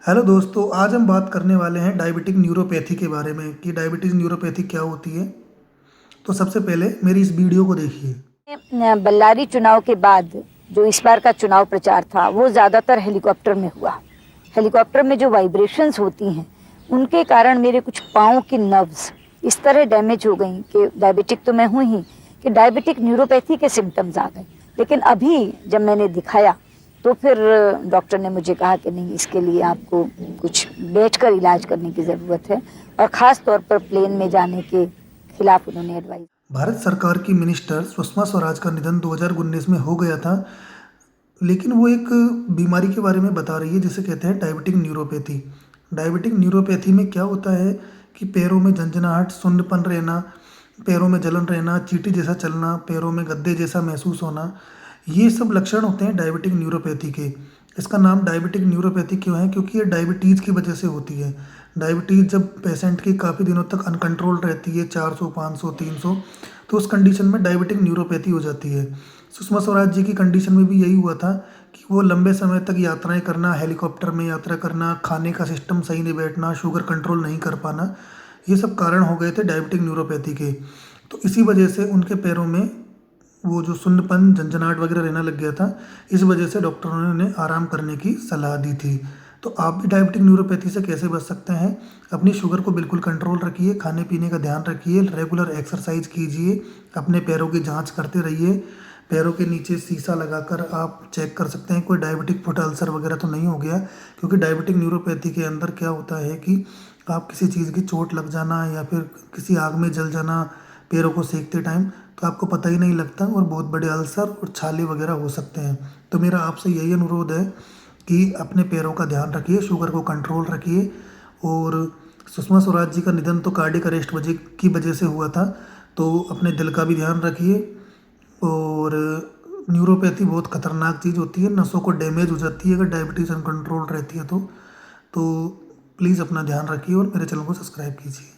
Hello दोस्तों, आज हम बात करने वाले हैं डायबिटिक न्यूरोपैथी के बारे में कि डायबिटीज़ न्यूरोपैथी क्या होती है। तो सबसे पहले मेरी इस वीडियो को देखिए। बल्लारी चुनाव के बाद जो इस बार का चुनाव प्रचार था वो ज़्यादातर हेलीकॉप्टर में हुआ। हेलीकॉप्टर में जो वाइब्रेशंस होती हैं उनके कारण मेरे कुछ पाँव की नर्व्स इस तरह डैमेज हो गई कि डायबिटिक तो मैं हूँ ही, कि डायबिटिक न्यूरोपैथी के सिम्टम्स आ गए। लेकिन अभी जब मैंने दिखाया तो फिर डॉक्टर ने मुझे कहा कि नहीं, इसके लिए आपको कुछ बैठकर इलाज करने की ज़रूरत है, और ख़ास तौर पर प्लेन में जाने के खिलाफ उन्होंने एडवाइस। भारत सरकार की मिनिस्टर सुषमा स्वराज का निधन 2019 में हो गया था, लेकिन वो एक बीमारी के बारे में बता रही है जिसे कहते हैं डायबिटिक न्यूरोपैथी। डायबिटिक न्यूरोपैथी में क्या होता है कि पैरों में झंझनाहट, सुन्नपन रहना, पैरों में जलन रहना, चींटी जैसा चलना, पैरों में गद्दे जैसा महसूस होना, ये सब लक्षण होते हैं डायबिटिक न्यूरोपैथी के। इसका नाम डायबिटिक न्यूरोपैथी क्यों है? क्योंकि ये डायबिटीज़ की वजह से होती है। डायबिटीज़ जब पेशेंट की काफ़ी दिनों तक अनकंट्रोल रहती है, 400, 500, 300, तो उस कंडीशन में डायबिटिक न्यूरोपैथी हो जाती है। सुषमा स्वराज जी की कंडीशन में भी यही हुआ था कि वो लंबे समय तक यात्राएं करना, हेलीकॉप्टर में यात्रा करना, खाने का सिस्टम सही नहीं बैठना, शुगर कंट्रोल नहीं कर पाना, ये सब कारण हो गए थे डायबिटिक न्यूरोपैथी के। तो इसी वजह से उनके पैरों में वो जो सुन्नपन, झंझनाहट वगैरह रहना लग गया था। इस वजह से डॉक्टरों ने उन्हें आराम करने की सलाह दी थी। तो आप भी डायबिटिक न्यूरोपैथी से कैसे बच सकते हैं? अपनी शुगर को बिल्कुल कंट्रोल रखिए, खाने पीने का ध्यान रखिए, रेगुलर एक्सरसाइज कीजिए, अपने पैरों की जांच करते रहिए। पैरों के नीचे शीशा लगाकर आप चेक कर सकते हैं कोई डायबिटिक फुट अल्सर वगैरह तो नहीं हो गया। क्योंकि डायबिटिक न्यूरोपैथी के अंदर क्या होता है कि आप किसी चीज़ की चोट लग जाना या फिर किसी आग में जल जाना पैरों को सेकते टाइम, तो आपको पता ही नहीं लगता और बहुत बड़े अल्सर और छाले वगैरह हो सकते हैं। तो मेरा आपसे यही अनुरोध है कि अपने पैरों का ध्यान रखिए, शुगर को कंट्रोल रखिए। और सुषमा स्वराज जी का निधन तो कार्डियक अरेस्ट की वजह से हुआ था, तो अपने दिल का भी ध्यान रखिए। और न्यूरोपैथी बहुत खतरनाक चीज़ होती है, नसों को डैमेज हो जाती है अगर डायबिटीज़ अनकंट्रोल रहती है तो प्लीज़ अपना ध्यान रखिए और मेरे चैनल को सब्सक्राइब कीजिए।